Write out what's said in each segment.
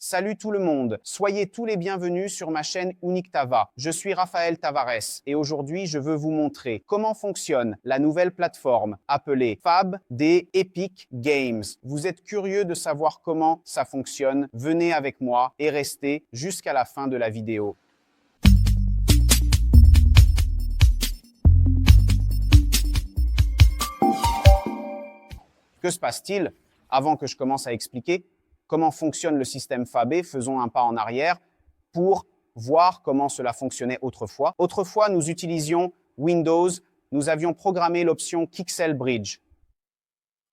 Salut tout le monde, soyez tous les bienvenus sur ma chaîne UniqueTava. Je suis Raphaël Tavares et aujourd'hui je veux vous montrer comment fonctionne la nouvelle plateforme appelée Fab des Epic Games. Vous êtes curieux de savoir comment ça fonctionne? Venez avec moi et restez jusqu'à la fin de la vidéo. Que se passe-t-il? Avant que je commence à expliquer comment fonctionne le système Fab, faisons un pas en arrière pour voir comment cela fonctionnait autrefois. Autrefois, nous utilisions Windows, nous avions programmé l'option Kixel Bridge.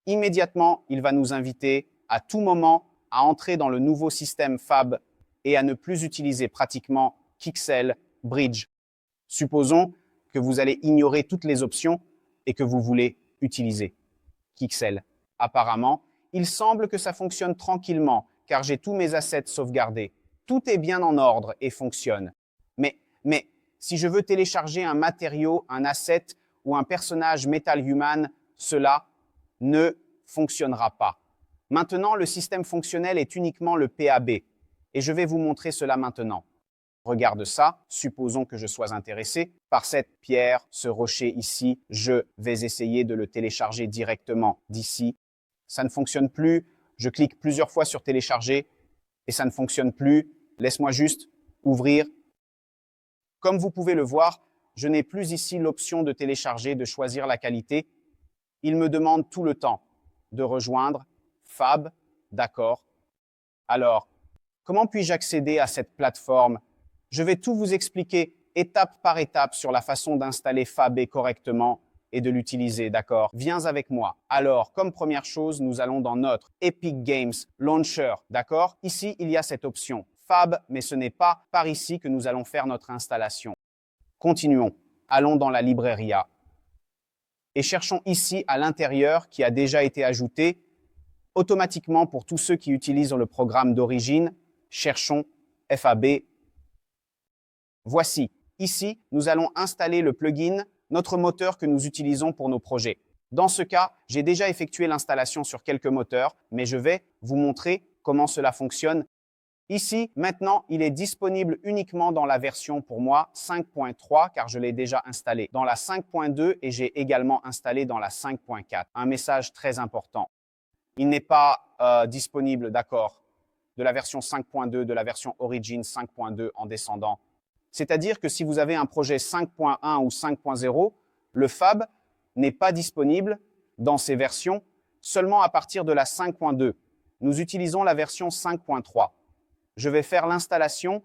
Immédiatement, il va nous inviter à tout moment à entrer dans le nouveau système Fab et à ne plus utiliser pratiquement Kixel Bridge. Supposons que vous allez ignorer toutes les options et que vous voulez utiliser Kixel. Apparemment, il semble que ça fonctionne tranquillement, car j'ai tous mes assets sauvegardés. Tout est bien en ordre et fonctionne. Mais, si je veux télécharger un matériau, un asset ou un personnage Metal Human, cela ne fonctionnera pas. Maintenant, le système fonctionnel est uniquement le PAB, et je vais vous montrer cela maintenant. Regarde ça, supposons que je sois intéressé par cette pierre, ce rocher ici, je vais essayer de le télécharger directement d'ici. Ça ne fonctionne plus, je clique plusieurs fois sur télécharger et ça ne fonctionne plus. Laisse-moi juste ouvrir. Comme vous pouvez le voir, je n'ai plus ici l'option de télécharger, de choisir la qualité. Il me demande tout le temps de rejoindre Fab, d'accord. Alors, comment puis-je accéder à cette plateforme? Je vais tout vous expliquer étape par étape sur la façon d'installer Fab correctement et de l'utiliser, d'accord? Viens avec moi. Alors, comme première chose, nous allons dans notre Epic Games Launcher, d'accord? Ici, il y a cette option Fab, mais ce n'est pas par ici que nous allons faire notre installation. Continuons. Allons dans la Libreria et cherchons ici à l'intérieur qui a déjà été ajouté automatiquement pour tous ceux qui utilisent le programme d'origine. Cherchons Fab. Voici. Ici, nous allons installer le plugin, notre moteur que nous utilisons pour nos projets. Dans ce cas, j'ai déjà effectué l'installation sur quelques moteurs, mais je vais vous montrer comment cela fonctionne. Ici, maintenant, il est disponible uniquement dans la version, pour moi, 5.3, car je l'ai déjà installé dans la 5.2 et j'ai également installé dans la 5.4. Un message très important. Il n'est pas disponible, d'accord, de la version 5.2, de la version Origin 5.2 en descendant. C'est-à-dire que si vous avez un projet 5.1 ou 5.0, le Fab n'est pas disponible dans ces versions seulement à partir de la 5.2. Nous utilisons la version 5.3. Je vais faire l'installation.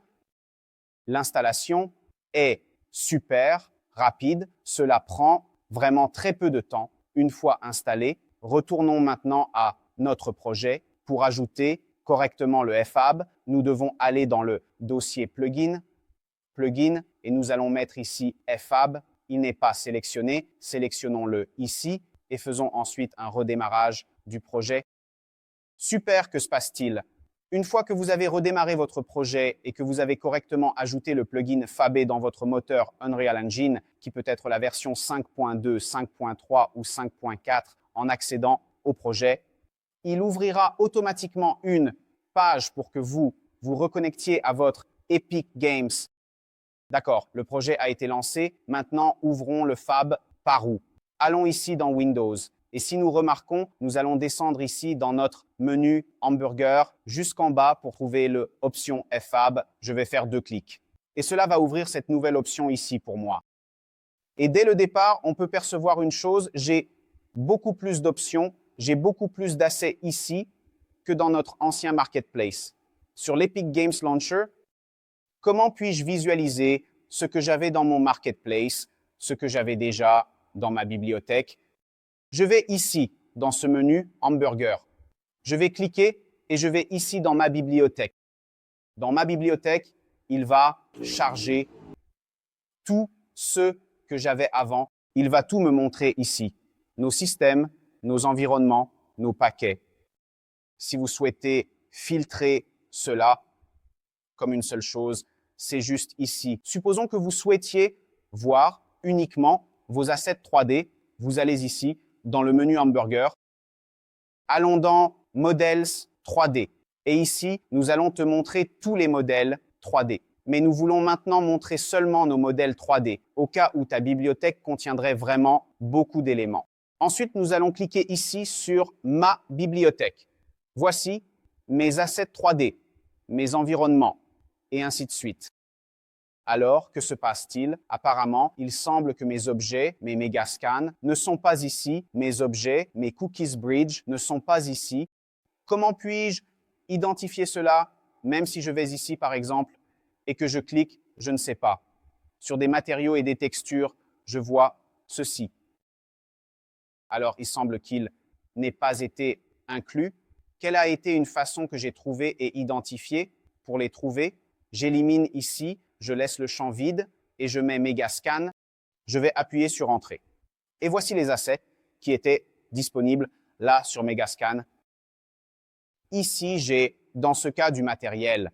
L'installation est super rapide. Cela prend vraiment très peu de temps. Une fois installé, retournons maintenant à notre projet. Pour ajouter correctement le Fab, nous devons aller dans le dossier plugin et nous allons mettre ici Fab. Il n'est pas sélectionné, sélectionnons-le ici et faisons ensuite un redémarrage du projet. Super, que se passe-t-il? Une fois que vous avez redémarré votre projet et que vous avez correctement ajouté le plugin Fab dans votre moteur Unreal Engine, qui peut être la version 5.2, 5.3 ou 5.4 en accédant au projet, il ouvrira automatiquement une page pour que vous vous reconnectiez à votre Epic Games. D'accord, le projet a été lancé. Maintenant, ouvrons le Fab par où? Allons ici dans Windows. Et si nous remarquons, nous allons descendre ici dans notre menu hamburger jusqu'en bas pour trouver l'option Fab. Je vais faire 2 clics. Et cela va ouvrir cette nouvelle option ici pour moi. Et dès le départ, on peut percevoir une chose. J'ai beaucoup plus d'options, j'ai beaucoup plus d'assets ici que dans notre ancien marketplace. Sur l'Epic Games Launcher, comment puis-je visualiser ce que j'avais dans mon marketplace, ce que j'avais déjà dans ma bibliothèque? Je vais ici, dans ce menu hamburger. Je vais cliquer et je vais ici dans ma bibliothèque. Dans ma bibliothèque, il va charger tout ce que j'avais avant. Il va tout me montrer ici. Nos systèmes, nos environnements, nos paquets. Si vous souhaitez filtrer cela comme une seule chose, c'est juste ici. Supposons que vous souhaitiez voir uniquement vos assets 3D. Vous allez ici, dans le menu hamburger. Allons dans Models 3D. Et ici, nous allons te montrer tous les modèles 3D. Mais nous voulons maintenant montrer seulement nos modèles 3D, au cas où ta bibliothèque contiendrait vraiment beaucoup d'éléments. Ensuite, nous allons cliquer ici sur « Ma bibliothèque ». Voici mes assets 3D, mes environnements, et ainsi de suite. Alors, que se passe-t-il? Apparemment, il semble que mes objets, mes Megascans, ne sont pas ici. Mes objets, mes Cookies Bridge ne sont pas ici. Comment puis-je identifier cela, même si je vais ici, par exemple, et que je clique, je ne sais pas. Sur des matériaux et des textures, je vois ceci. Alors, il semble qu'il n'ait pas été inclus. Quelle a été une façon que j'ai trouvée et identifiée pour les trouver? J'élimine ici, je laisse le champ vide et je mets Megascan. Je vais appuyer sur Entrée. Et voici les assets qui étaient disponibles là sur Megascan. Ici, j'ai, dans ce cas, du matériel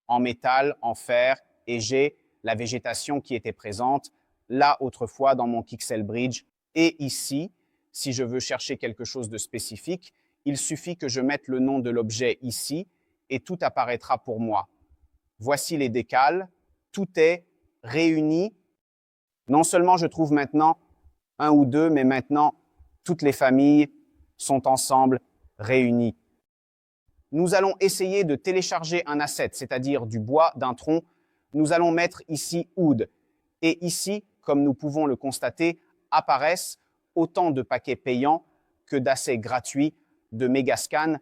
en métal, en fer, et j'ai la végétation qui était présente là autrefois dans mon Pixel Bridge. Et ici, si je veux chercher quelque chose de spécifique, il suffit que je mette le nom de l'objet ici et tout apparaîtra pour moi. Voici les décals, tout est réuni. Non seulement je trouve maintenant un ou deux, mais maintenant toutes les familles sont ensemble réunies. Nous allons essayer de télécharger un asset, c'est-à-dire du bois, d'un tronc. Nous allons mettre ici Wood. Et ici, comme nous pouvons le constater, apparaissent autant de paquets payants que d'assets gratuits de Megascan.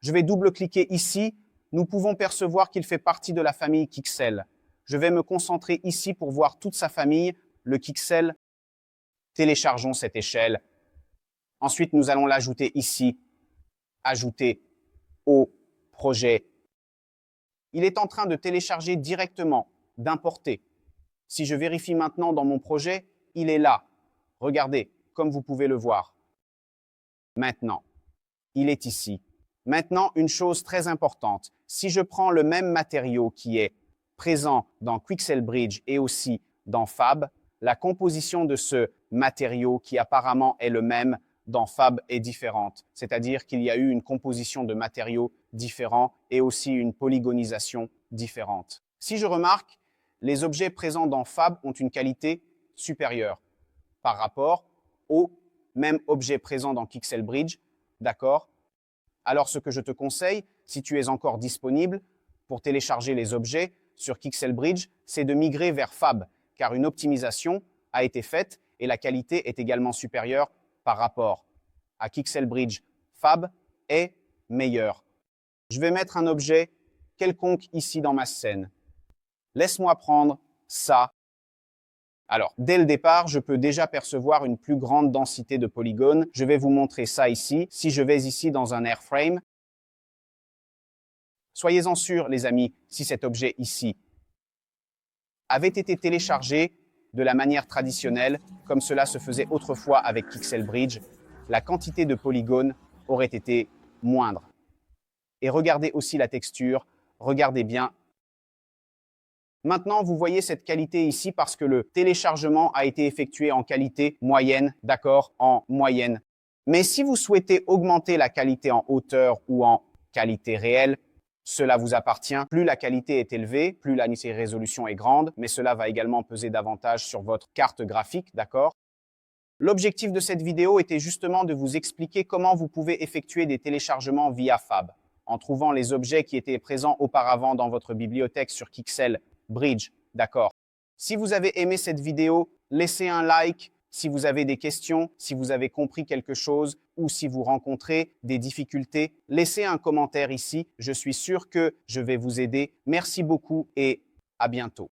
Je vais double-cliquer ici. Nous pouvons percevoir qu'il fait partie de la famille Kixel. Je vais me concentrer ici pour voir toute sa famille, le Kixel. Téléchargeons cette échelle. Ensuite, nous allons l'ajouter ici. Ajouter au projet. Il est en train de télécharger directement, d'importer. Si je vérifie maintenant dans mon projet, il est là. Regardez, comme vous pouvez le voir. Maintenant, il est ici. Maintenant, une chose très importante. Si je prends le même matériau qui est présent dans Quixel Bridge et aussi dans Fab, la composition de ce matériau qui apparemment est le même dans Fab est différente. C'est-à-dire qu'il y a eu une composition de matériaux différents et aussi une polygonisation différente. Si je remarque, les objets présents dans Fab ont une qualité supérieure par rapport aux mêmes objets présents dans Quixel Bridge. D'accord? Alors, ce que je te conseille, si tu es encore disponible pour télécharger les objets sur Quixel Bridge, c'est de migrer vers Fab, car une optimisation a été faite et la qualité est également supérieure par rapport à Quixel Bridge. Fab est meilleur. Je vais mettre un objet quelconque ici dans ma scène. Laisse-moi prendre ça. Alors, dès le départ, je peux déjà percevoir une plus grande densité de polygones. Je vais vous montrer ça ici. Si je vais ici dans un airframe, soyez-en sûrs, les amis, si cet objet ici avait été téléchargé de la manière traditionnelle, comme cela se faisait autrefois avec Quixel Bridge, la quantité de polygones aurait été moindre. Et regardez aussi la texture, regardez bien. Maintenant, vous voyez cette qualité ici parce que le téléchargement a été effectué en qualité moyenne, d'accord, en moyenne. Mais si vous souhaitez augmenter la qualité en hauteur ou en qualité réelle, cela vous appartient. Plus la qualité est élevée, plus la résolution est grande, mais cela va également peser davantage sur votre carte graphique, d'accord? L'objectif de cette vidéo était justement de vous expliquer comment vous pouvez effectuer des téléchargements via Fab, en trouvant les objets qui étaient présents auparavant dans votre bibliothèque sur Quixel Bridge, d'accord? Si vous avez aimé cette vidéo, laissez un like. Si vous avez des questions, si vous avez compris quelque chose ou si vous rencontrez des difficultés, laissez un commentaire ici. Je suis sûr que je vais vous aider. Merci beaucoup et à bientôt.